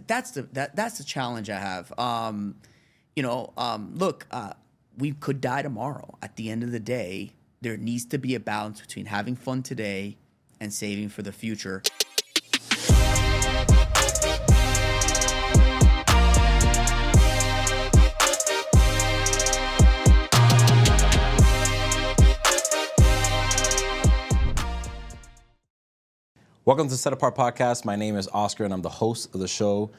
that's the challenge I have. Look, we could die tomorrow. At the end of the day, there needs to be a balance between having fun today and saving for the future. Welcome to Set Apart Podcast. My name is Oscar and I'm the host of the show.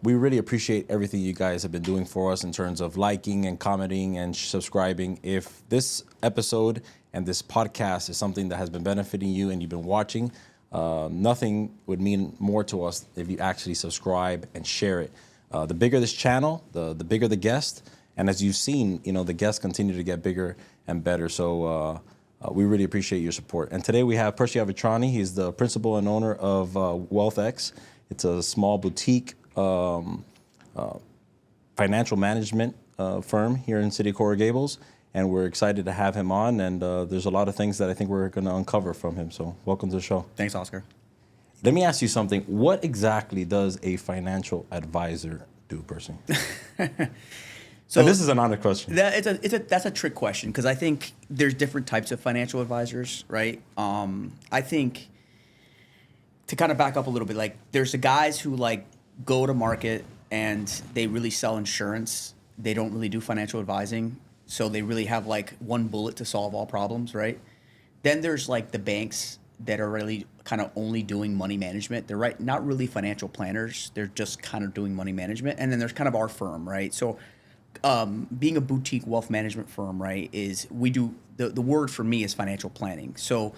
We really appreciate everything you guys have been doing for us in terms of liking and commenting and subscribing. If this episode and this podcast is something that has been benefiting you and you've been watching, nothing would mean more to us if you actually subscribe and share it. The bigger this channel, the bigger the guest. And as you've seen, the guests continue to get bigger and better. So we really appreciate your support. And today we have Percy Avetrani. He's the principal and owner of WealthX. It's a small boutique financial management firm here in City of Coral Gables. And we're excited to have him on. And there's a lot of things that I think we're going to uncover from him. So welcome to the show. Thanks, Oscar. Let me ask you something. What exactly does a financial advisor do, Percy? So this is an honest question. That's a trick question because I think there's different types of financial advisors, right? I think to kind of back up a little bit, like there's the guys who like go to market and they really sell insurance. They don't really do financial advising, so they really have like one bullet to solve all problems, right? Then there's like the banks that are really kind of only doing money management. They're not really financial planners. They're just kind of doing money management. And then there's kind of our firm, right? So being a boutique wealth management firm, right, is we do the word for me is financial planning. So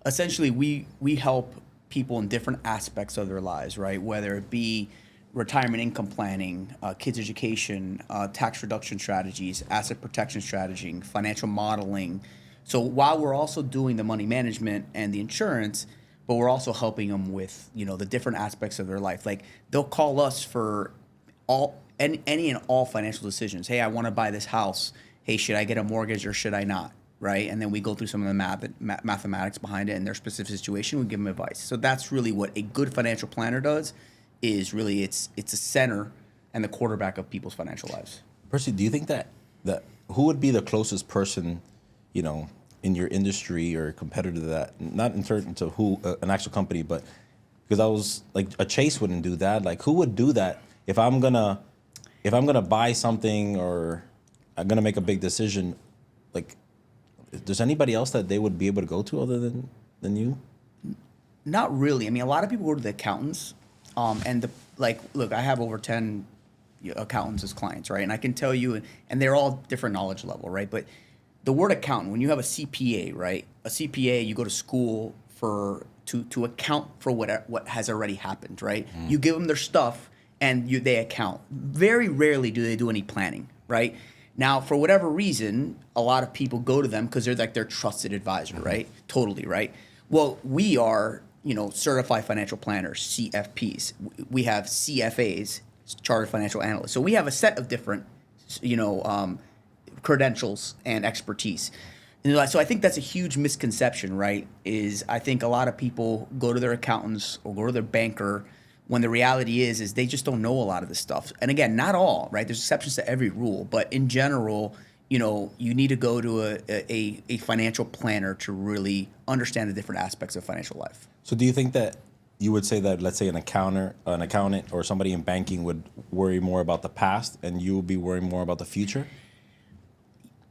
essentially we help people in different aspects of their lives, right? Whether it be retirement income planning, kids education, tax reduction strategies, asset protection strategy, financial modeling. So while we're also doing the money management and the insurance, but we're also helping them with, the different aspects of their life. Like they'll call us for any and all financial decisions. Hey, I want to buy this house. Hey, should I get a mortgage or should I not? Right? And then we go through some of the mathematics behind it and their specific situation. We give them advice. So that's really what a good financial planner does. Is really it's a center and the quarterback of people's financial lives. Percy, do you think that who would be the closest person, in your industry or competitor to that? Not in terms of who an actual company, but because I was like a Chase wouldn't do that. Like who would do that if I'm gonna buy something or I'm gonna make a big decision? Like, there's anybody else that they would be able to go to other than you? Not really. I mean, a lot of people go to the accountants. Look, I have over 10 accountants as clients, right? And I can tell you, and they're all different knowledge level, right? But the word accountant, when you have a CPA, right? A CPA, you go to school to account for what has already happened, right? Mm. You give them their stuff and they account. Very rarely do they do any planning, right? Now, for whatever reason, a lot of people go to them because they're like their trusted advisor, mm-hmm. right? Totally, right? Well, we are certified financial planners, CFPs. We have CFAs, chartered financial analysts. So we have a set of different, credentials and expertise. And so I think that's a huge misconception, right? Is I think a lot of people go to their accountants or go to their banker when the reality is they just don't know a lot of this stuff. And again, not all, right? There's exceptions to every rule, but in general, you need to go to a financial planner to really understand the different aspects of financial life. So do you think that you would say that, let's say an accountant or somebody in banking would worry more about the past and you would be worrying more about the future?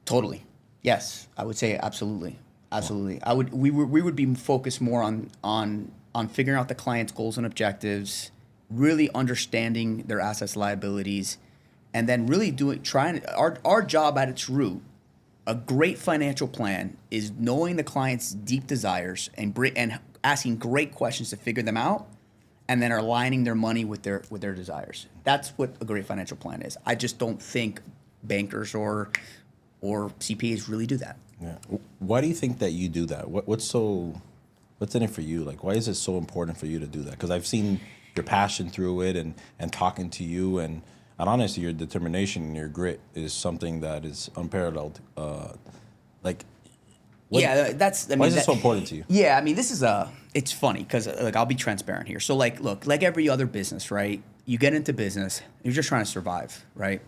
Totally. Yes, I would say absolutely. Absolutely. We would be focused more on figuring out the client's goals and objectives, really understanding their assets, liabilities, and then really our job at its root. A great financial plan is knowing the client's deep desires and asking great questions to figure them out, and then aligning their money with their desires. That's what a great financial plan is. I just don't think bankers or CPAs really do that. Yeah. Why do you think that you do that? What's in it for you? Like, why is it so important for you to do that? Because I've seen your passion through it and talking to you and honestly, your determination and your grit is something that is unparalleled. Why is it so important to you? Yeah, I mean, it's funny because I'll be transparent here. So look, like every other business, right? you get into business, you're just trying to survive, right?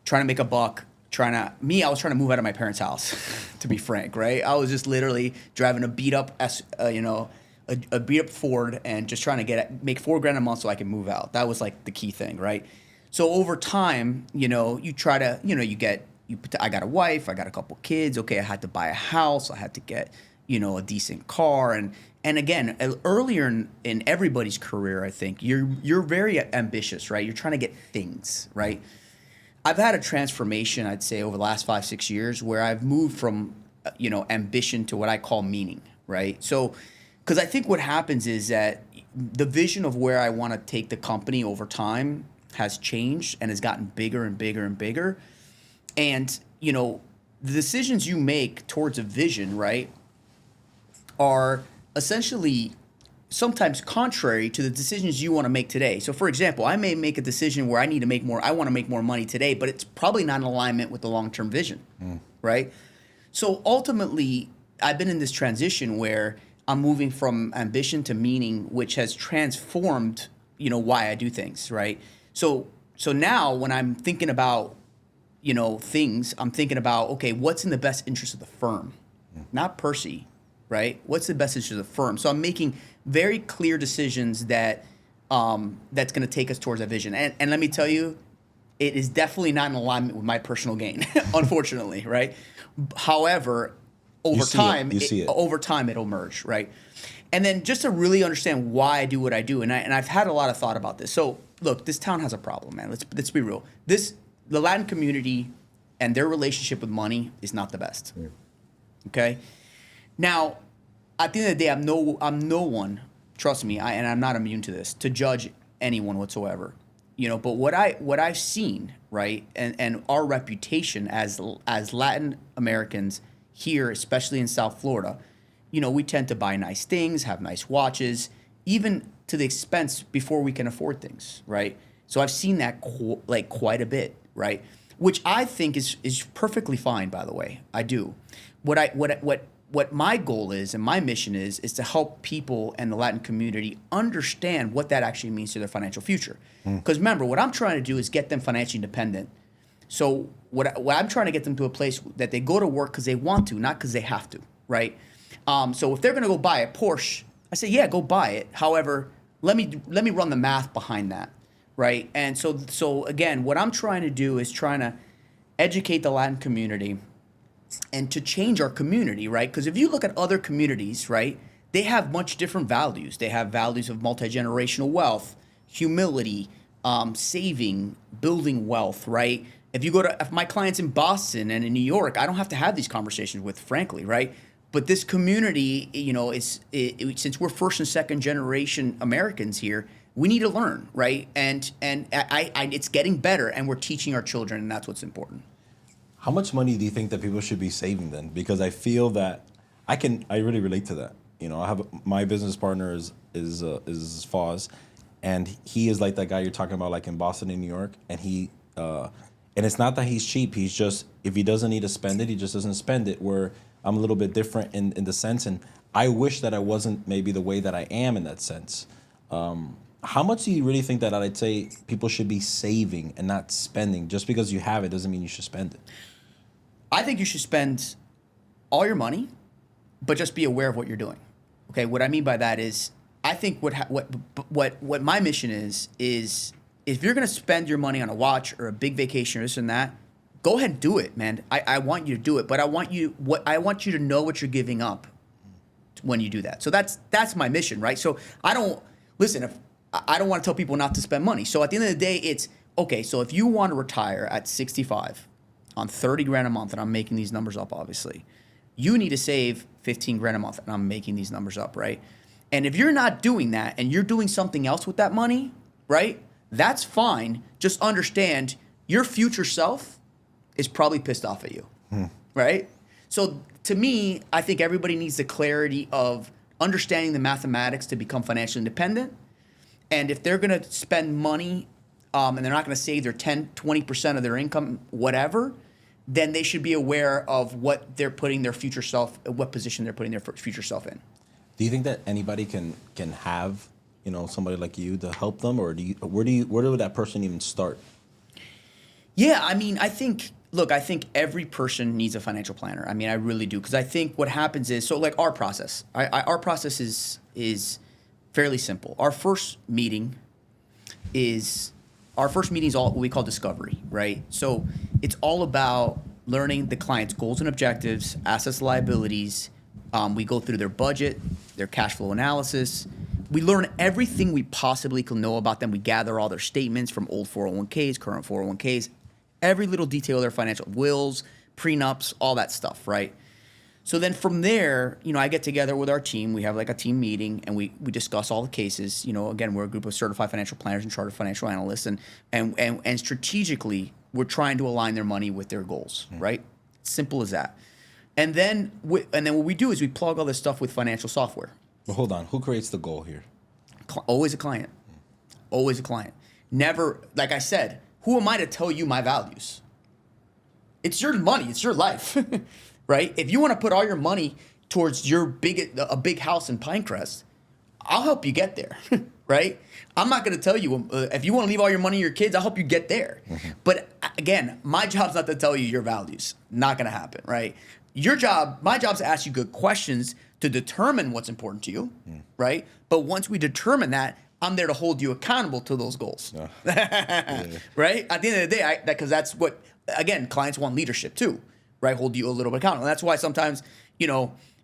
Trying to make a buck, I was trying to move out of my parents' house, to be frank, right? I was just literally driving a beat up, a beat up Ford and just trying to make $4,000 a month so I can move out. That was like the key thing, right? So over time, you try to, I got a wife, I got a couple kids. Okay, I had to buy a house, I had to get, a decent car, and again, earlier in everybody's career, I think you're very ambitious, right? You're trying to get things, right? I've had a transformation, I'd say, over the last 5-6 years where I've moved from, ambition to what I call meaning, right? So, because I think what happens is that the vision of where I want to take the company over time has changed and has gotten bigger and bigger and bigger. And, the decisions you make towards a vision, right, are essentially sometimes contrary to the decisions you want to make today. So for example, I may make a decision where I want to make more money today, but it's probably not in alignment with the long-term vision, right? So ultimately, I've been in this transition where I'm moving from ambition to meaning, which has transformed, why I do things, right? So now when I'm thinking about, things, I'm thinking about, okay, what's in the best interest of the firm, not Percy, right? What's the best interest of the firm? So I'm making very clear decisions that that's going to take us towards that vision. And let me tell you, it is definitely not in alignment with my personal gain, unfortunately, right? However, over time, it'll merge, right? And then just to really understand why I do what I do, and I've had a lot of thought about this. So look, this town has a problem, man. Let's be real. The Latin community and their relationship with money is not the best. Okay. Now, at the end of the day, I'm no one. Trust me, and I'm not immune to this, to judge anyone whatsoever. But what I've seen, right, and our reputation as Latin Americans here, especially in South Florida, we tend to buy nice things, have nice watches, even to the expense before we can afford things, right? So I've seen that quite a bit, right? Which I think is perfectly fine, by the way. I do. What my goal is and my mission is to help people and the Latin community understand what that actually means to their financial future. Because remember, what I'm trying to do is get them financially independent. So what I'm trying to get them to a place that they go to work because they want to, not because they have to, right? So if they're going to go buy a Porsche, I say, yeah, go buy it. However, let me run the math behind that, right? And so again, what I'm trying to do is trying to educate the Latin community and to change our community, right? Because if you look at other communities, right, they have much different values. They have values of multi-generational wealth, humility, saving, building wealth, right? If my clients in Boston and in New York, I don't have to have these conversations with, frankly, right? But this community, since we're first and second generation Americans here, we need to learn, right? And it's getting better, and we're teaching our children, and that's what's important. How much money do you think that people should be saving then? Because I feel that I really relate to that. I have my business partner is Foz, and he is like that guy you're talking about, like in Boston and New York. And and it's not that he's cheap. He's just, if he doesn't need to spend it, he just doesn't spend it. Where I'm a little bit different in the sense, and I wish that I wasn't maybe the way that I am in that sense. How much do you really think that I'd say people should be saving and not spending? Just because you have it doesn't mean you should spend it. I think you should spend all your money, but just be aware of what you're doing. Okay, what I mean by that is, I think what my mission is if you're going to spend your money on a watch or a big vacation or this and that, go ahead and do it, man. I want you to do it, but I want you to know what you're giving up when you do that. So that's my mission, right? So I don't want to tell people not to spend money. So at the end of the day, it's okay. So if you want to retire at 65 on $30,000 a month, and I'm making these numbers up, obviously, you need to save $15,000 a month, and I'm making these numbers up, right? And if you're not doing that and you're doing something else with that money, right? That's fine. Just understand your future self is probably pissed off at you, right? So to me, I think everybody needs the clarity of understanding the mathematics to become financially independent. And if they're going to spend money and they're not going to save their 10, 20% of their income, whatever, then they should be aware of what they're putting their future self, what position they're putting their future self in. Do you think that anybody can have somebody like you to help them, or where would that person even start? Yeah, I mean, I think every person needs a financial planner. I mean, I really do, because I think what happens is, so like our process, our process is fairly simple. Our first meeting is all what we call discovery, right? So it's all about learning the client's goals and objectives, assets, liabilities. We go through their budget, their cash flow analysis. We learn everything we possibly can know about them. We gather all their statements from old 401ks, current 401ks, every little detail of their financial wills, prenups, all that stuff, right? So then from there, I get together with our team. We have like a team meeting, and we discuss all the cases. Again, we're a group of certified financial planners and chartered financial analysts, and strategically, we're trying to align their money with their goals, right? Simple as that. And then what we do is we plug all this stuff with financial software. Well, hold on. Who creates the goal here? Always a client. Always a client. Never, like I said, who am I to tell you my values? It's your money. It's your life. Right? If you want to put all your money towards a big house in Pinecrest, I'll help you get there, right? I'm not going to tell you if you want to leave all your money to your kids, I'll help you get there. Mm-hmm. But again, my job's not to tell you your values. Not going to happen, right? My job's to ask you good questions to determine what's important to you, right? But once we determine that, I'm there to hold you accountable to those goals, right? At the end of the day, because that's what, again, clients want leadership too. Right, hold you a little bit accountable. And that's why sometimes,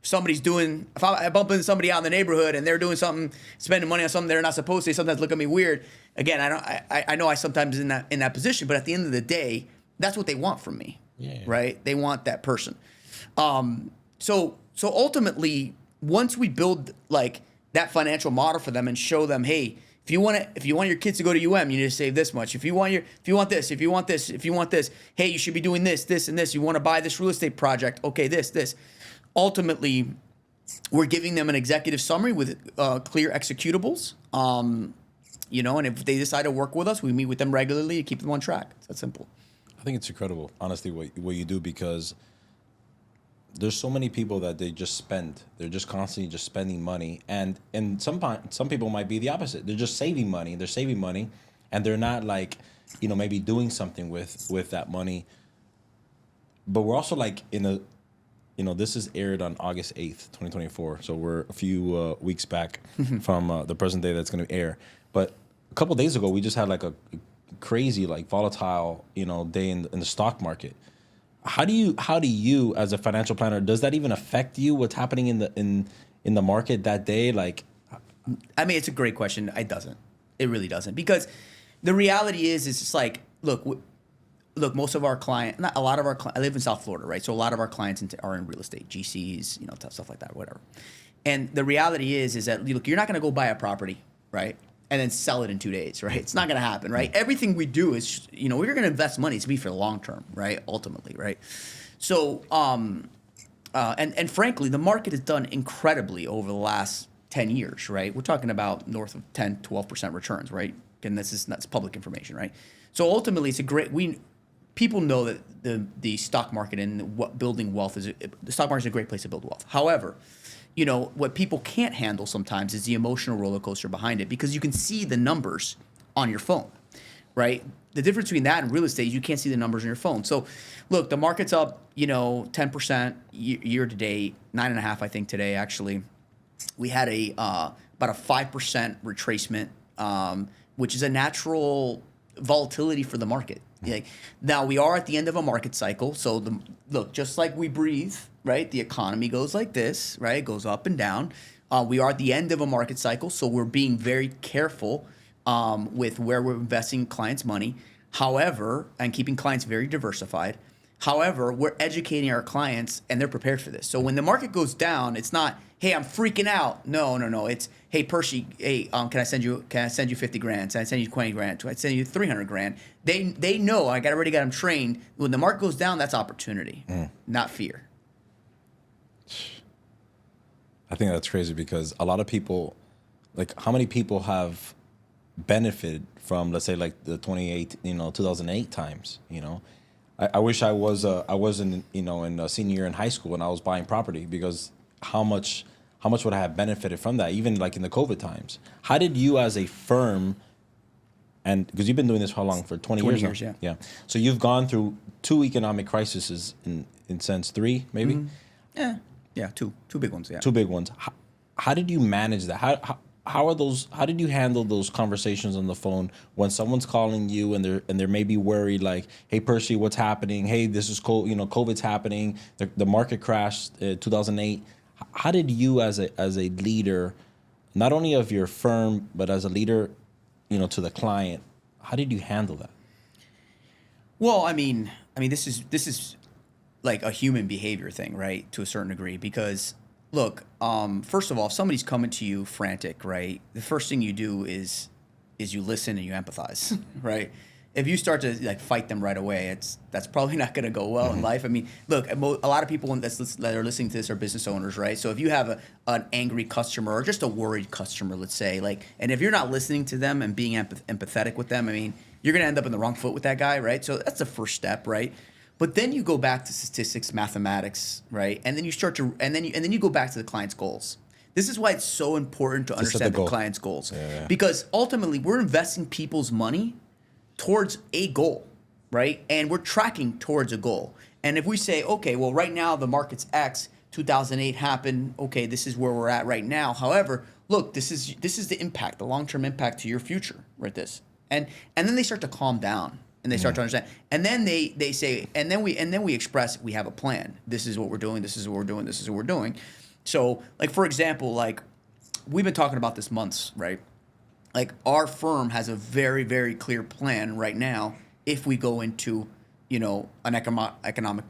somebody's if I bump into somebody out in the neighborhood and they're doing something, spending money on something they're not supposed to, they sometimes look at me weird. Again, I know I sometimes in that position, but at the end of the day, that's what they want from me, right? They want that person. So ultimately, once we build like that financial model for them and show them, hey, if you want your kids to go to UM, you need to save this much. If you want this, hey, you should be doing this, and this. You want to buy this real estate project, okay, this. Ultimately, we're giving them an executive summary with clear executables. And if they decide to work with us, we meet with them regularly to keep them on track. It's that simple. I think it's incredible, honestly, what you do, because there's so many people that they just spend. They're just constantly just spending money, and some people might be the opposite. They're just saving money. They're saving money, and they're not like, maybe doing something with that money. But we're also like this is aired on August 8th, 2024. So we're a few weeks back from the present day that's going to air. But a couple of days ago, we just had like a crazy, like volatile, day in the stock market. How do you as a financial planner, does that even affect you, what's happening in the market that day? Like, I mean, it's a great question. It doesn't. It really doesn't, because the reality is it's like, look, most of our clients, not a lot of our clients, I live in South Florida, right? So a lot of our clients are in real estate, GCs, stuff like that, whatever. And the reality is that, look, you're not going to go buy a property, right, and then sell it in 2 days, right? It's not going to happen, right? Everything we do is, we're going to invest money to be for the long term, right? Ultimately, right? So, and frankly, the market has done incredibly over the last 10 years, right? We're talking about north of 10, 12% returns, right? And that's public information, right? So ultimately, people know that the stock market and building wealth the stock market is a great place to build wealth. However, what people can't handle sometimes is the emotional roller coaster behind it, because you can see the numbers on your phone, right? The difference between that and real estate is you can't see the numbers on your phone. So, look, the market's up, 10% year to date, 9.5%, I think today actually. We had about a 5% retracement, which is a natural volatility for the market. Now we are at the end of a market cycle, so look, just like we breathe, right? The economy goes like this, right? It goes up and down. We are at the end of a market cycle, so we're being very careful with where we're investing clients' money. However, and keeping clients very diversified. However, we're educating our clients, and they're prepared for this. So when the market goes down, it's not, hey, I'm freaking out. No. It's, hey, Percy, hey, can I send you 50 grand? Can I send you 20 grand? Can I send you 300 grand? They know, I already got them trained. When the market goes down, that's opportunity, not fear. I think that's crazy, because a lot of people, like, how many people have benefited from, let's say, like the 2008 times, I wish I was in a senior year in high school and I was buying property, because how much how much would I have benefited from that, even like in the COVID times? How did you as a firm, and because you've been doing this for how long? For 20 years? 20 years, yeah. So you've gone through 2 economic crises in sense 3, maybe? Yeah, two big ones, yeah. 2 big ones. How did you manage that? How are those? How did you handle those conversations on the phone when someone's calling you and they're maybe worried, like, hey Percy, what's happening? Hey, this is COVID's happening. The market crashed 2008. How did you as a leader, not only of your firm but as a leader, to the client, how did you handle that? Well, I mean, this is like a human behavior thing, right? To a certain degree, because look, first of all, if somebody's coming to you frantic, right? The first thing you do is you listen and you empathize, right? If you start to like fight them right away, that's probably not going to go well in life. I mean, look, a lot of people that are listening to this are business owners, right? So if you have an angry customer or just a worried customer, let's say, like, and if you're not listening to them and being empathetic with them, I mean, you're going to end up in the wrong foot with that guy, right? So that's the first step, right? But then you go back to statistics, mathematics, right? And then you start to, and then you go back to the client's goals. This is why it's so important to understand the client's goals, because ultimately we're investing people's money towards a goal, right? And we're tracking towards a goal. And if we say, okay, well, right now the market's X, 2008 happened. Okay, this is where we're at right now. However, look, this is the impact, the long-term impact to your future, right? And then they start to calm down. And they start to understand, and then they say, and then we express, we have a plan. This is what we're doing. This is what we're doing. This is what we're doing. So, like for example, like we've been talking about this months, right? Like our firm has a very, very clear plan right now. If we go into, an economic,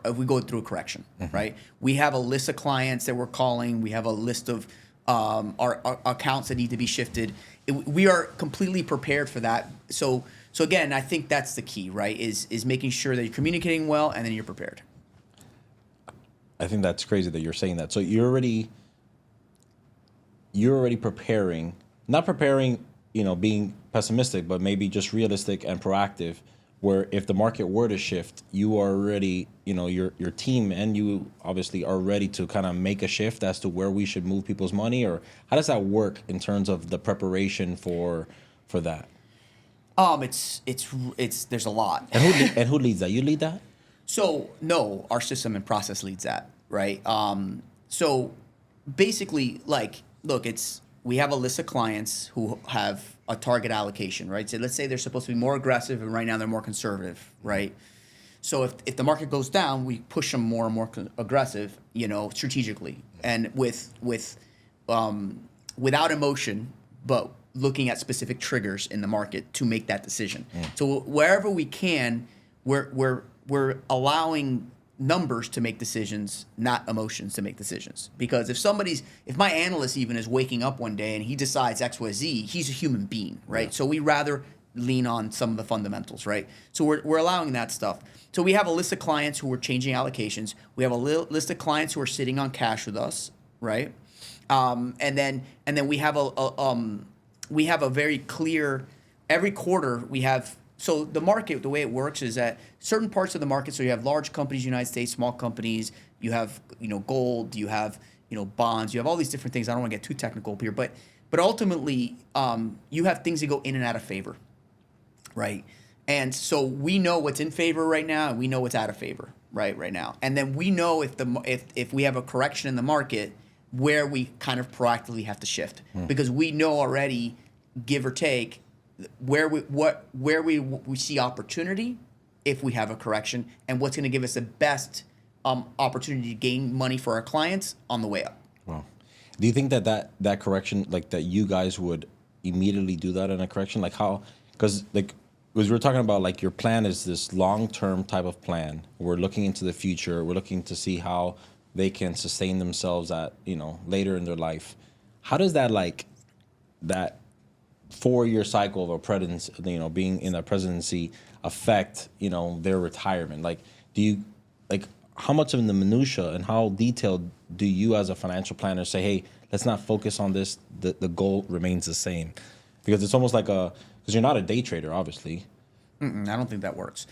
if we go through a correction, right? We have a list of clients that we're calling. We have a list of our accounts that need to be shifted. We are completely prepared for that. So again, I think that's the key, right? Is making sure that you're communicating well and then you're prepared. I think that's crazy that you're saying that. So you're already preparing, not preparing, being pessimistic, but maybe just realistic and proactive, where if the market were to shift, you are already, your team and you obviously are ready to kind of make a shift as to where we should move people's money, or how does that work in terms of the preparation for that? There's a lot. And who leads that? You lead that? So no, our system and process leads that, right? So basically, like, look, we have a list of clients who have a target allocation, right? So let's say they're supposed to be more aggressive, and right now they're more conservative, right? So if the market goes down, we push them more and more aggressive, strategically, and without emotion, but looking at specific triggers in the market to make that decision. So wherever we can, we're allowing numbers to make decisions, not emotions to make decisions. Because if my analyst even is waking up one day and he decides XYZ, he's a human being, right? So we rather lean on some of the fundamentals, right? So we're allowing that stuff. So we have a list of clients who are changing allocations. We have a list of clients who are sitting on cash with us, right? And then we have a very clear, every quarter we have. So the market, the way it works is that certain parts of the market, so you have large companies, United States, small companies, you have, gold, you have, bonds, you have all these different things. I don't want to get too technical here, but ultimately, you have things that go in and out of favor, right? And so we know what's in favor right now, and we know what's out of favor right now. And then we know if we have a correction in the market, where we kind of proactively have to shift, because we know already, give or take, where we see opportunity if we have a correction, and what's going to give us the best opportunity to gain money for our clients on the way up. Wow. Do you think that correction, like that you guys would immediately do that in a correction? Like how, because we're talking about, like, your plan is this long-term type of plan. We're looking into the future. We're looking to see how they can sustain themselves at, later in their life. How does that 4-year cycle of a presidency, being in a presidency affect, their retirement? Like, how much of the minutia and how detailed do you as a financial planner say, hey, let's not focus on this, the goal remains the same? Because it's almost like because you're not a day trader, obviously. I don't think that works.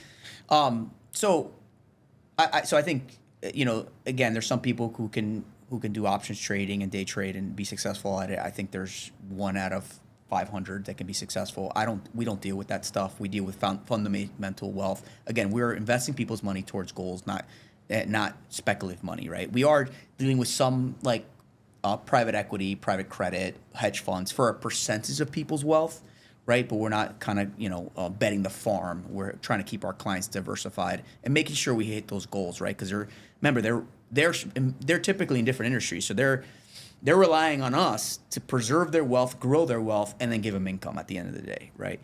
So I think, again, there's some people who who can do options trading and day trade and be successful at it. I think there's 1 out of 500 that can be successful. We don't deal with that stuff. We deal with fundamental wealth. Again, we're investing people's money towards goals, not speculative money, right? We are dealing with some like private equity, private credit, hedge funds for a percentage of people's wealth, right? But we're not kind of betting the farm. We're trying to keep our clients diversified and making sure we hit those goals, right? Because they're typically in different industries, so they're relying on us to preserve their wealth, grow their wealth, and then give them income at the end of the day, right?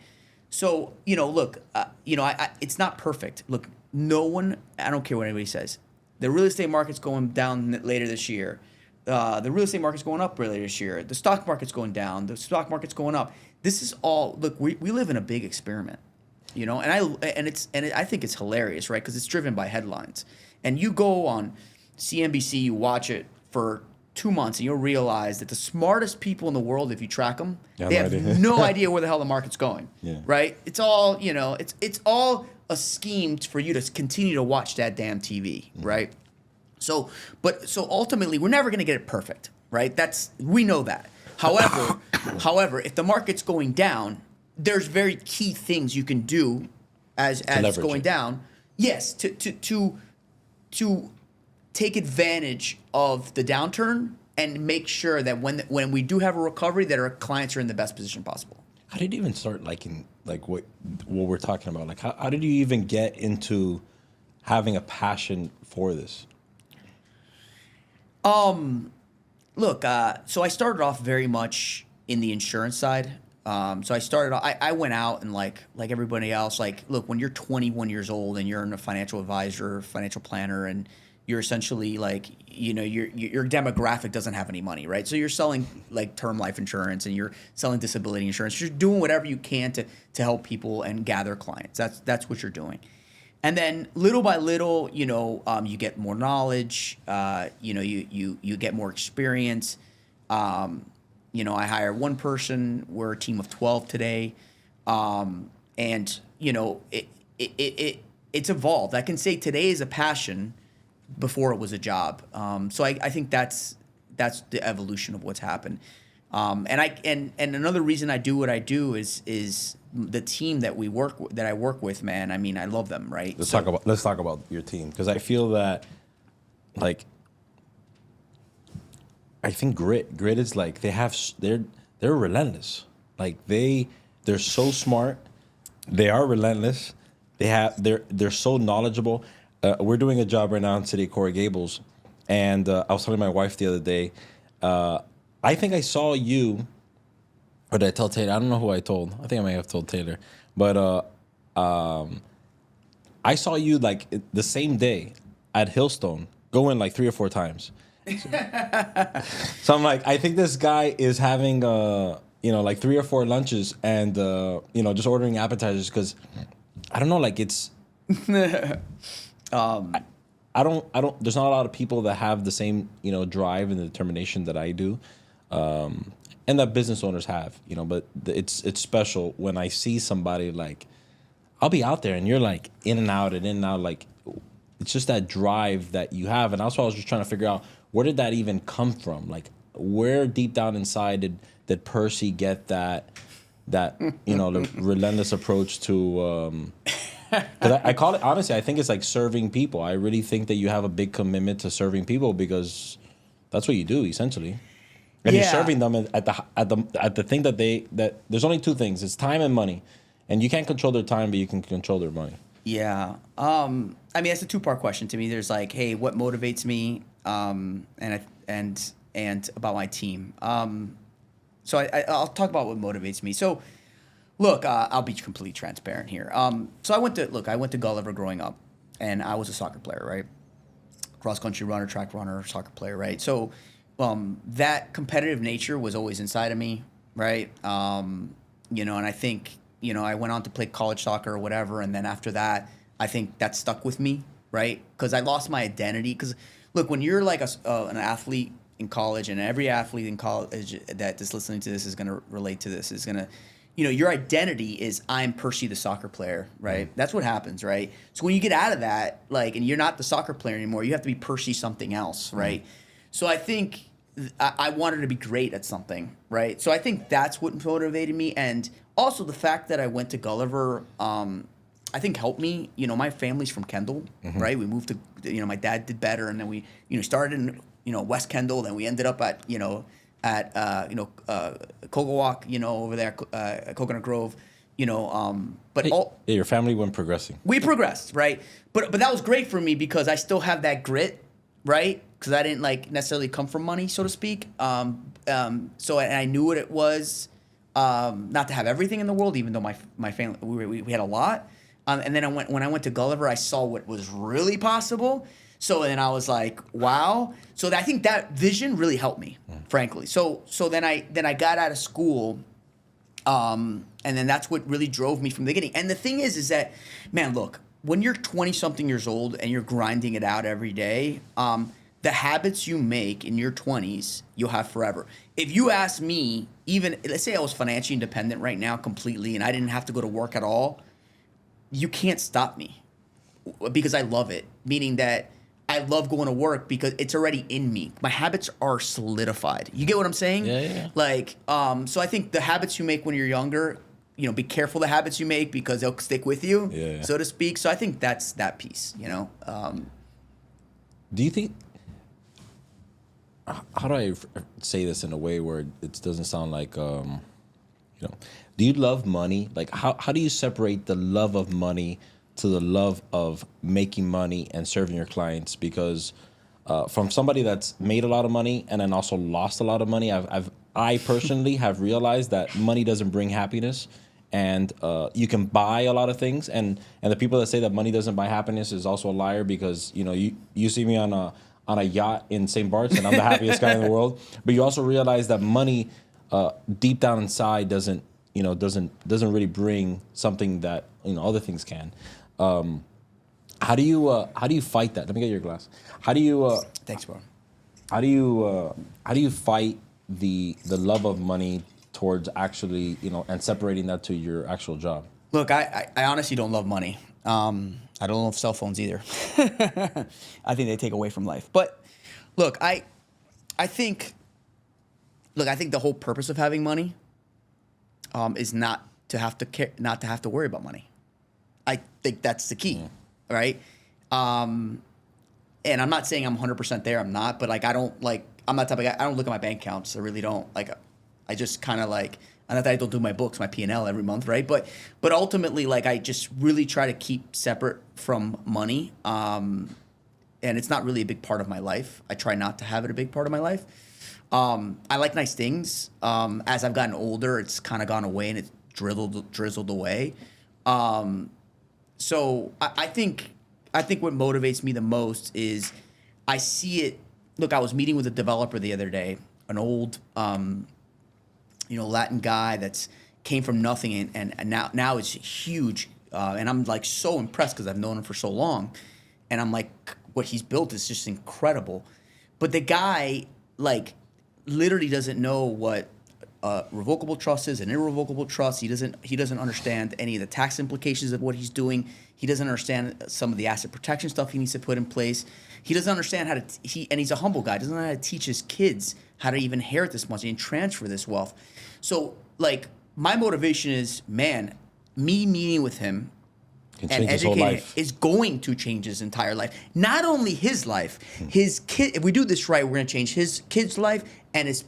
So look, it's not perfect. Look, no one, I don't care what anybody says, the real estate market's going down later this year. The real estate market's going up later this year. The stock market's going down. The stock market's going up. This is all, look, we live in a big experiment, and I think it's hilarious, right? Because it's driven by headlines. And you go on CNBC, you watch it for 2 months, and you'll realize that the smartest people in the world, if you track them, they have no idea where the hell the market's going, right? It's all, it's all a scheme for you to continue to watch that damn TV, right? So ultimately, we're never going to get it perfect, right? We know that. However, if the market's going down, there's very key things you can do as it's going down. Yes, to take advantage of the downturn and make sure that when we do have a recovery, that our clients are in the best position possible. How did you even start liking what we're talking about? Like how did you even get into having a passion for this? Look, so I started off very much in the insurance side. So I went out and like everybody else, like, look, when you're 21 years old and you're a financial advisor, financial planner, and you're essentially like, your demographic doesn't have any money, right? So you're selling like term life insurance and you're selling disability insurance. You're doing whatever you can to help people and gather clients. That's what you're doing. And then little by little, you get more knowledge, you get more experience. I hire one person. We're a team of 12 today. It's evolved. I can say today is a passion before it was a job. So I think that's the evolution of what's happened. And another reason I do what I do is the team that I work with, man. I mean, I love them, right? Let's talk about your team, because I feel that, like, I think grit is like they're relentless. Like they're so smart. They are relentless. They're so knowledgeable. We're doing a job right now in City of Coral Gables, and I was telling my wife the other day. I think I saw you, or did I tell Taylor? I don't know who I told. I think I may have told Taylor, but I saw you like the same day at Hillstone, going like 3 or 4 times. So I'm like, I think this guy is having like 3 or 4 lunches and just ordering appetizers, because I don't know, like it's I don't there's not a lot of people that have the same drive and determination that I do, and that business owners have, but it's special when I see somebody like, I'll be out there and you're like in and out, like it's just that drive that you have. And also I was just trying to figure out, where did that even come from? Like, where deep down inside did Percy get that the relentless approach to, because I call it, honestly, I think it's like serving people. I really think that you have a big commitment to serving people, because that's what you do essentially. And you're serving them at the thing that there's only 2 things. It's time and money. And you can't control their time, but you can control their money. Yeah. I mean, that's a 2-part question to me. There's like, hey, what motivates me, and about my team. So I'll talk about what motivates me. So look, I'll be completely transparent here. So I went to Gulliver growing up, and I was a soccer player, right? Cross-country runner, track runner, soccer player, right? So that competitive nature was always inside of me, right? And I think, I went on to play college soccer or whatever, and then after that, I think that stuck with me, right? Because I lost my identity. Because look, when you're like an athlete in college, and every athlete in college that is listening to this is going to relate to this, is going to, your identity is, I'm Percy the soccer player, right? Mm-hmm. That's what happens, right? So when you get out of that, like, and you're not the soccer player anymore, you have to be Percy something else, right? Mm-hmm. So I think I wanted to be great at something, right? So I think that's what motivated me, and also the fact that I went to Gulliver, I think helped me. You know, my family's from Kendall, right? We moved to, my dad did better, and then we, started in, West Kendall, then we ended up at, Kogawak, over there, Coconut Grove, but Yeah, your family went progressing. we progressed, right? But that was great for me because I still have that grit, right? Because I didn't like necessarily come from money, so to speak. So and I knew what it was, not to have everything in the world, even though my family we had a lot. And then when I went to Gulliver, I saw what was really possible. So then I was like, wow. So I think that vision really helped me, frankly. So then I got out of school. And then that's what really drove me from the beginning. And the thing is that, man, look, when you're 20 something years old and you're grinding it out every day, the habits you make in your 20s, you'll have forever. If you ask me, even let's say I was financially independent right now completely and I didn't have to go to work at all, you can't stop me because I love it. Meaning that I love going to work because it's already in me. My habits are solidified. You get what I'm saying? Yeah. Like, so I think the habits you make when you're younger, be careful the habits you make because they'll stick with you, so to speak. So I think that's that piece, Do you think, how do I say this in a way where it doesn't sound like, do you love money? Like, how do you separate the love of money to the love of making money and serving your clients? Because from somebody that's made a lot of money and then also lost a lot of money, I personally have realized that money doesn't bring happiness, and you can buy a lot of things, and the people that say that money doesn't buy happiness is also a liar, because you see me on a yacht in St. Bart's and I'm the happiest guy in the world, but you also realize that money deep down inside doesn't really bring something that other things can. How do you fight that? Let me get your glass. How do you? Thanks, bro. How do you fight the love of money towards actually and separating that to your actual job? Look, I honestly don't love money. I don't love cell phones either. I think they take away from life. But look, I think the whole purpose of having money is not to have to worry about money. I think that's the key, right? And I'm not saying I'm 100% there. I'm not, but I'm not type of guy. I don't look at my bank accounts. I really don't. I just kind of not that I don't do my books, my P&L every month, right? But ultimately, I just really try to keep separate from money. And it's not really a big part of my life. I try not to have it a big part of my life. I like nice things. As I've gotten older, it's kind of gone away and it's drizzled away. So I think what motivates me the most is I see it. Look, I was meeting with a developer the other day, an old, Latin guy that's came from nothing and now is huge. And I'm so impressed because I've known him for so long. And I'm what he's built is just incredible. But the guy, literally doesn't know what revocable trust is, an irrevocable trust. He doesn't understand any of the tax implications of what he's doing. He doesn't understand some of the asset protection stuff he needs to put in place. He doesn't understand how to and he's a humble guy. Doesn't know how to teach his kids how to even inherit this money and transfer this wealth. So my motivation is, man, me meeting with him and educating him is going to change his entire life. Not only his life, his kid. If we do this right, we're going to change his kid's life and his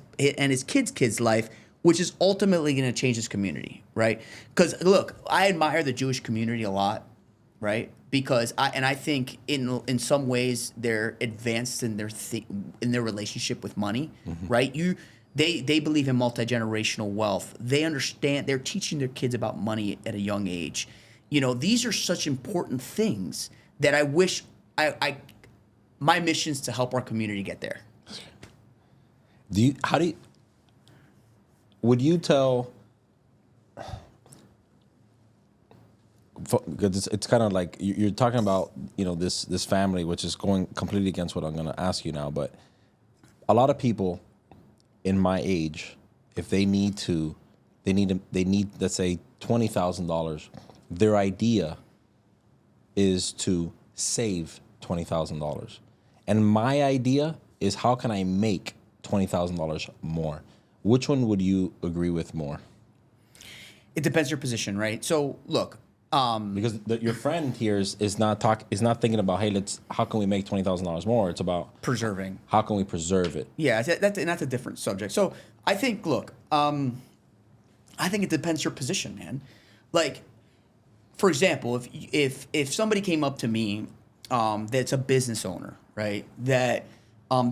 kid's life, which is ultimately going to change his community, right? Because look, I admire the Jewish community a lot, right? Because I think in some ways they're advanced in their relationship with money, right? They believe in multi-generational wealth. They understand. They're teaching their kids about money at a young age. These are such important things that I wish my mission is to help our community get there. Would you tell, because it's kind of like you're talking about, this family, which is going completely against what I'm going to ask you now, but a lot of people in my age, if they need, let's say $20,000, their idea is to save $20,000. And my idea is how can I make $20,000 more? Which one would you agree with more? It depends your position, right? So look, because your friend here is not thinking about, hey, how can we make $20,000 more? It's about preserving. How can we preserve it? Yeah, that's a different subject. So I think, look, I think it depends your position, man. Like, for example, if somebody came up to me, that's a business owner, right? That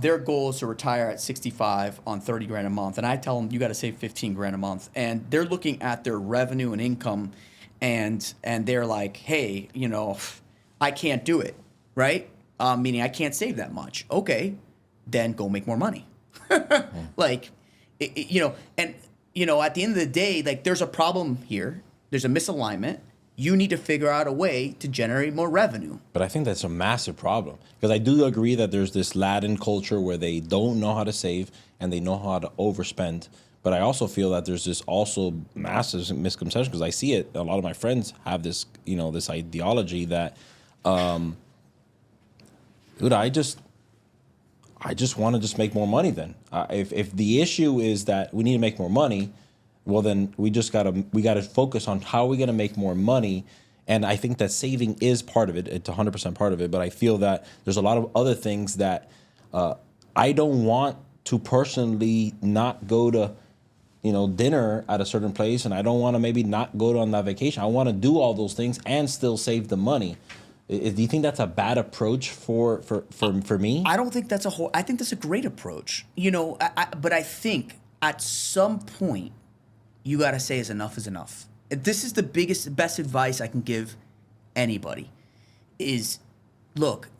their goal is to retire at 65 on 30 grand a month, and I tell them you got to save 15 grand a month, and they're looking at their revenue and income, and they're like, hey, I can't do it, right? Meaning I can't save that much. Okay, then go make more money. Like, at the end of the day, like, there's a problem here. There's a misalignment. You need to figure out a way to generate more revenue. But I think that's a massive problem, because I do agree that there's this Latin culture where they don't know how to save and they know how to overspend. But I also feel that there's this also massive misconception, because I see it. A lot of my friends have this, this ideology that, dude, I just want to just make more money. Then, if the issue is that we need to make more money, well, then we gotta focus on how we're gonna make more money. And I think that saving is part of it. It's 100% part of it. But I feel that there's a lot of other things that I don't want to personally not go to, dinner at a certain place, and I don't want to maybe not go on that vacation. I want to do all those things and still save the money. Do you think that's a bad approach for me? I don't think that's I think that's a great approach. But I think at some point you got to say enough is enough. This is the best advice I can give anybody is, look,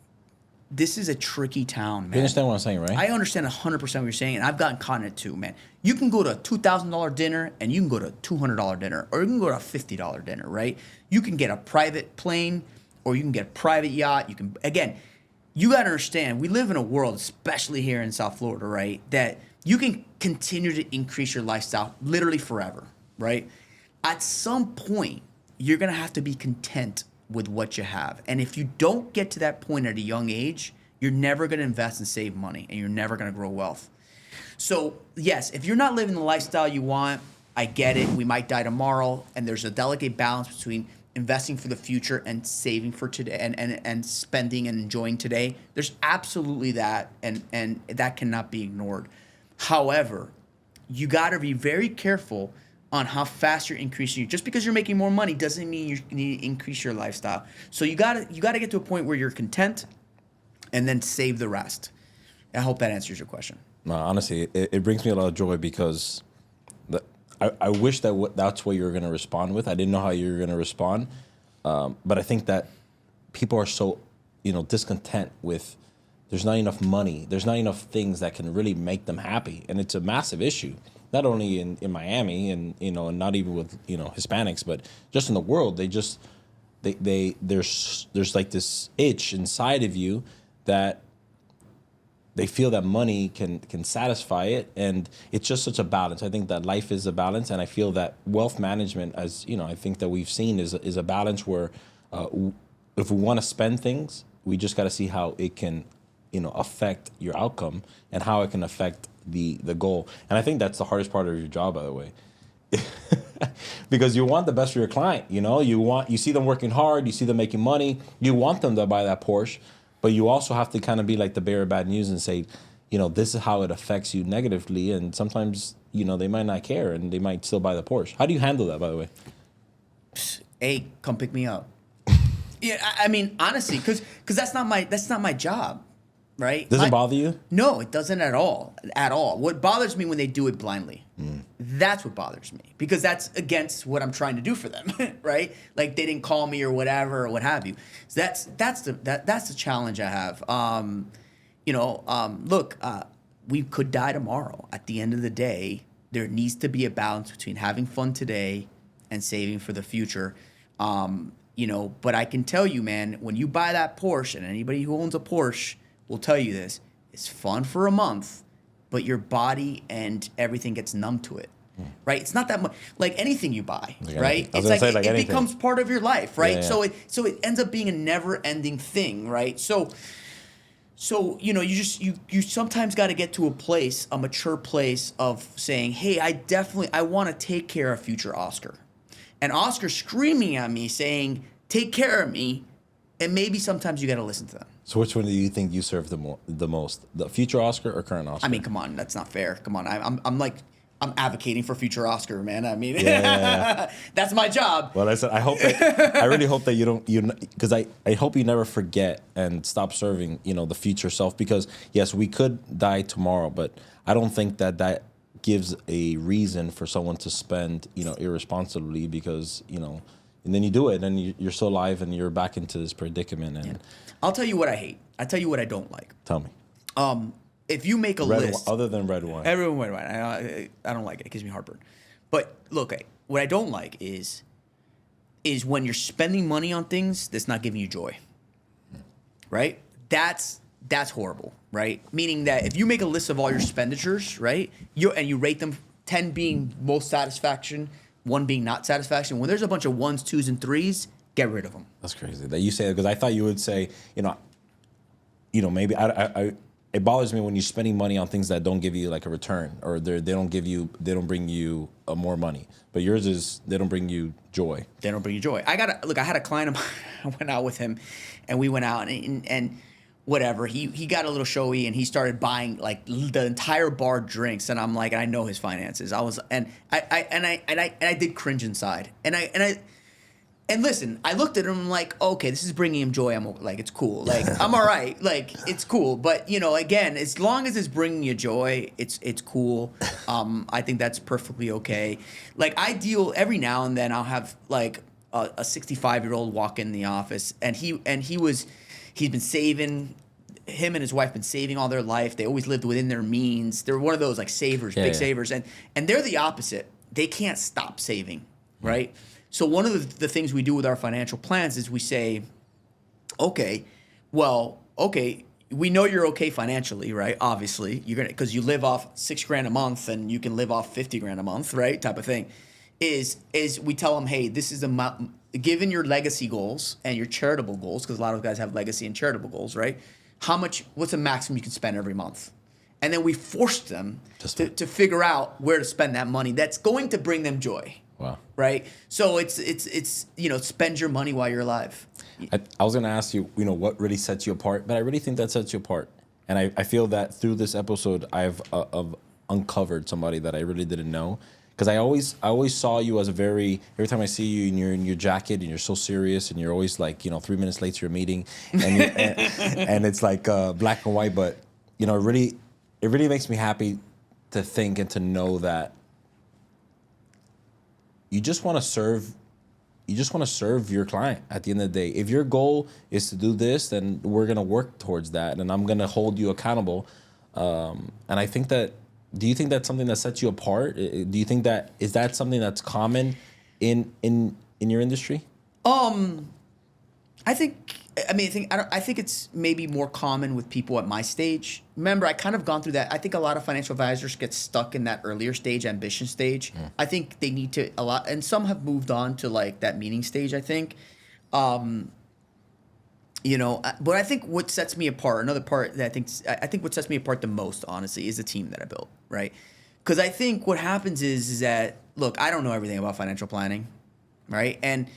this is a tricky town, man. You understand what I'm saying, right? I understand 100% what you're saying, and I've gotten caught in it too, man. You can go to a $2,000 dinner, and you can go to a $200 dinner, or you can go to a $50 dinner, right? You can get a private plane, or you can get a private yacht. You got to understand, we live in a world, especially here in South Florida, right, that you can continue to increase your lifestyle literally forever, right? At some point, you're going to have to be content with what you have. And if you don't get to that point at a young age, you're never going to invest and save money, and you're never going to grow wealth. So, yes, if you're not living the lifestyle you want, I get it. We might die tomorrow, and there's a delicate balance between investing for the future and saving for today, and spending and enjoying today. There's absolutely that, and that cannot be ignored. However, you got to be very careful on how fast you're increasing. Just because you're making more money doesn't mean you need to increase your lifestyle. So you got to get to a point where you're content, and then save the rest. I hope that answers your question. No, honestly, it brings me a lot of joy, because I wish that's what you were going to respond with. I didn't know how you were going to respond, but I think that people are so discontent with. There's not enough money. There's not enough things that can really make them happy, and it's a massive issue. Not only in Miami, and and not even with Hispanics, but just in the world. There's like this itch inside of you that they feel that money can satisfy it, and it's just such a balance. I think that life is a balance, and I feel that wealth management, as I think that we've seen, is a balance where if we want to spend things, we just got to see how it can affect your outcome and how it can affect the goal. And I think that's the hardest part of your job, by the way. Because you want the best for your client. You see them working hard, you see them making money, you want them to buy that Porsche, but you also have to kind of be like the bearer of bad news and say, this is how it affects you negatively, and sometimes they might not care and they might still buy the Porsche. How do you handle that, by the way? Hey, come pick me up. Yeah, I mean, honestly, because that's not my job. Right? Does it bother you? No, it doesn't at all. At all. What bothers me when they do it blindly. That's what bothers me, because that's against what I'm trying to do for them, right? Like, they didn't call me or whatever or what have you. So that's the challenge I have. Look, we could die tomorrow. At the end of the day, there needs to be a balance between having fun today and saving for the future. But I can tell you, man, when you buy that Porsche, and anybody who owns a Porsche will tell you this, it's fun for a month, but your body and everything gets numb to it, right? It's not that much like anything you buy, right? It's like it becomes part of your life, right? Yeah. So it ends up being a never-ending thing, right? So So, you know, you sometimes got to get to a mature place of saying, hey, I want to take care of future Oscar. And Oscar's screaming at me saying, take care of me. And maybe sometimes you got to listen to them. So which one do you think you serve the most? The future Oscar or current Oscar? I mean, come on, that's not fair. Come on. I'm advocating for future Oscar, man. I mean, Yeah. that's my job. Well, I really hope that because I hope you never forget and stop serving, the future self, because yes, we could die tomorrow, but I don't think that gives a reason for someone to spend, irresponsibly, because, and then you do it and you're still alive and you're back into this predicament. And I'll tell you what I hate. I'll tell you what I don't like. Tell me. If you make a list, other than red wine, everyone red wine, I don't like it. It gives me heartburn. But look, what I don't like is when you're spending money on things that's not giving you joy. Right? That's horrible. Right? Meaning that if you make a list of all your expenditures, right, and you rate them, 10 being most satisfaction, 1 being not satisfaction. When there's a bunch of 1s, 2s, and 3s, get rid of them. That's crazy that you say it, because I thought you would say, maybe I it bothers me when you're spending money on things that don't give you like a return, or they don't bring you more money. But yours is, they don't bring you joy. They don't bring you joy. I had a client of mine, I went out with him, and we went out and whatever. He got a little showy, and he started buying like the entire bar drinks, and I'm like, I know his finances. I did cringe inside, and listen, I looked at him like, okay, this is bringing him joy. I'm like, it's cool. Like, I'm all right. Like, it's cool. But, again, as long as it's bringing you joy, it's cool. I think that's perfectly okay. Like, I deal every now and then, I'll have like a 65-year-old walk in the office, and he's been saving. Him and his wife been saving all their life. They always lived within their means. They're one of those like savers, big savers, and they're the opposite. They can't stop saving, right? So one of the things we do with our financial plans is we say, okay, we know you're okay financially, right? Obviously, you're gonna, because you live off $6,000 a month and you can live off $50,000 a month, right? Type of thing. Is we tell them, hey, this is given your legacy goals and your charitable goals, because a lot of guys have legacy and charitable goals, right? What's the maximum you can spend every month? And then we force them to figure out where to spend that money that's going to bring them joy. Wow. Right? So it's spend your money while you're alive. I was going to ask you, what really sets you apart, but I really think that sets you apart. And I feel that through this episode, I've uncovered somebody that I really didn't know. Because I always saw you as every time I see you and you're in your jacket and you're so serious and you're always like, 3 minutes late to your meeting and and it's like black and white. But, it really makes me happy to think and to know that you just want to serve your client at the end of the day. If your goal is to do this, then we're going to work towards that, and I'm going to hold you accountable. And I think that, do you think that's something that sets you apart? Do you think that is that something that's common in your industry? I think it's maybe more common with people at my stage. Remember, I kind of gone through that. I think a lot of financial advisors get stuck in that earlier stage, ambition stage. I think they need to and some have moved on to like that meaning stage, I think. But I think what sets me apart, another part that I think what sets me apart the most, honestly, is the team that I built, right? Because I think what happens is that, look, I don't know everything about financial planning, right? And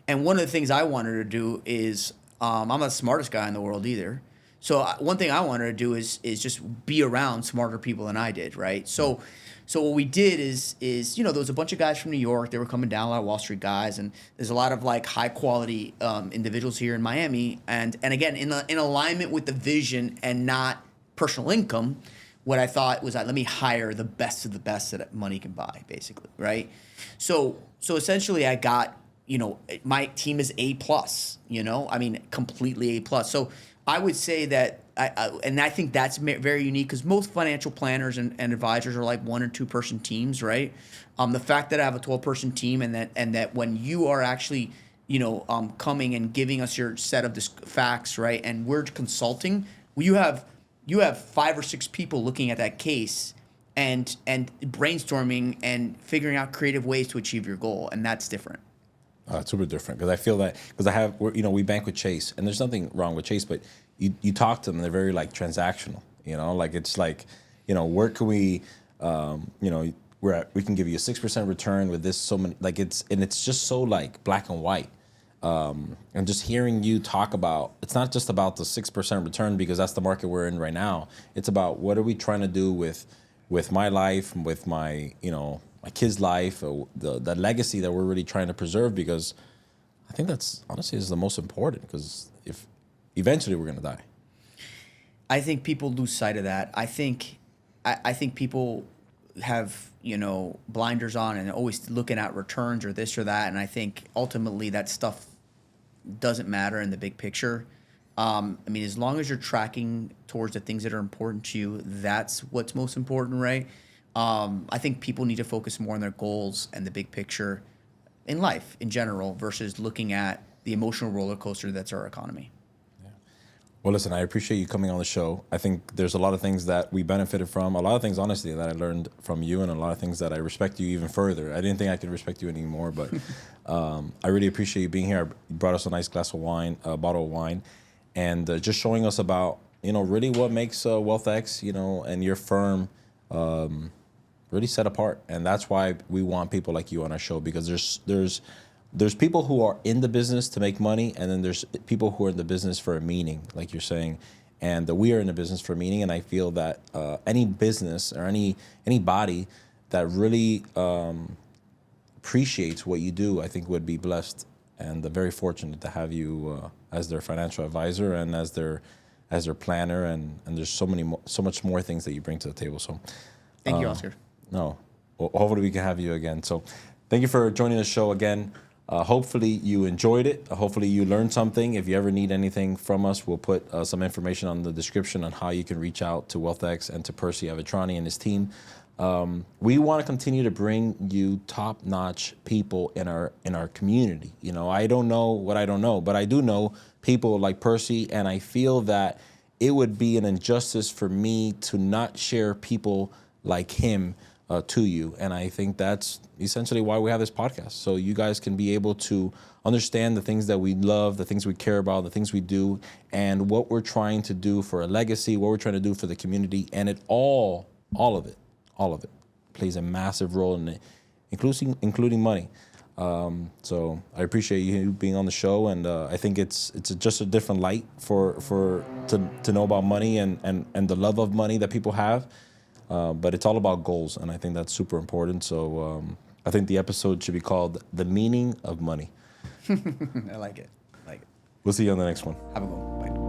one of the things I wanted to do is, I'm not the smartest guy in the world either. So one thing I wanted to do is just be around smarter people than I did, right? So what we did is there was a bunch of guys from New York. They were coming down, a lot of Wall Street guys, and there's a lot of like high quality individuals here in Miami. And again, in alignment with the vision and not personal income, what I thought was that let me hire the best of the best that money can buy, basically, right? So essentially, I got, my team is A+, completely A+. So I would say that, I think that's very unique, because most financial planners and advisors are like 1 or 2 person teams, right? The fact that I have a 12-person team and that when you are actually, coming and giving us your set of facts, right, and we're consulting, you have 5 or 6 people looking at that case and brainstorming and figuring out creative ways to achieve your goal, and that's different. It's super different because I feel that because we bank with Chase, and there's nothing wrong with Chase, but you talk to them, they're very like transactional. Like it's like, where can we, we can give you a 6% return with this so many it's just so like black and white. And just hearing you talk about, it's not just about the 6% return because that's the market we're in right now. It's about what are we trying to do with my life, with my my kid's life, the legacy that we're really trying to preserve, because I think that's honestly is the most important, because if eventually we're gonna die. I think people lose sight of that. I think people have blinders on and always looking at returns or this or that, and I think ultimately that stuff doesn't matter in the big picture. As long as you're tracking towards the things that are important to you, that's what's most important, right? I think people need to focus more on their goals and the big picture in life in general versus looking at the emotional roller coaster that's our economy. Well, listen, I appreciate you coming on the show. I think there's a lot of things that we benefited from, a lot of things, honestly, that I learned from you, and a lot of things that I respect you even further. I didn't think I could respect you anymore, but I really appreciate you being here. You brought us a nice glass of wine, a bottle of wine, and just showing us about, really what makes WealthX, and your firm really set apart. And that's why we want people like you on our show, because there's people who are in the business to make money, and then there's people who are in the business for a meaning, like you're saying, and we are in the business for meaning. And I feel that any business or anybody that really appreciates what you do, I think would be blessed and very fortunate to have you as their financial advisor and as their planner, and there's so much more things that you bring to the table. So thank you, Oscar. No, well, hopefully we can have you again. So thank you for joining the show again. Hopefully you enjoyed it. Hopefully you learned something. If you ever need anything from us, we'll put some information on the description on how you can reach out to WealthX and to Percy Avetrani and his team. We want to continue to bring you top-notch people in our community. I don't know what I don't know, but I do know people like Percy, and I feel that it would be an injustice for me to not share people like him to you. And I think that's essentially why we have this podcast, so you guys can be able to understand the things that we love, the things we care about, the things we do, and what we're trying to do for a legacy, what we're trying to do for the community. And it all of it plays a massive role in it, including money. So I appreciate you being on the show, and I think it's just a different light to know about money and the love of money that people have. But it's all about goals, and I think that's super important. So I think the episode should be called "The Meaning of Money." I like it. We'll see you on the next one. Have a good one. Bye.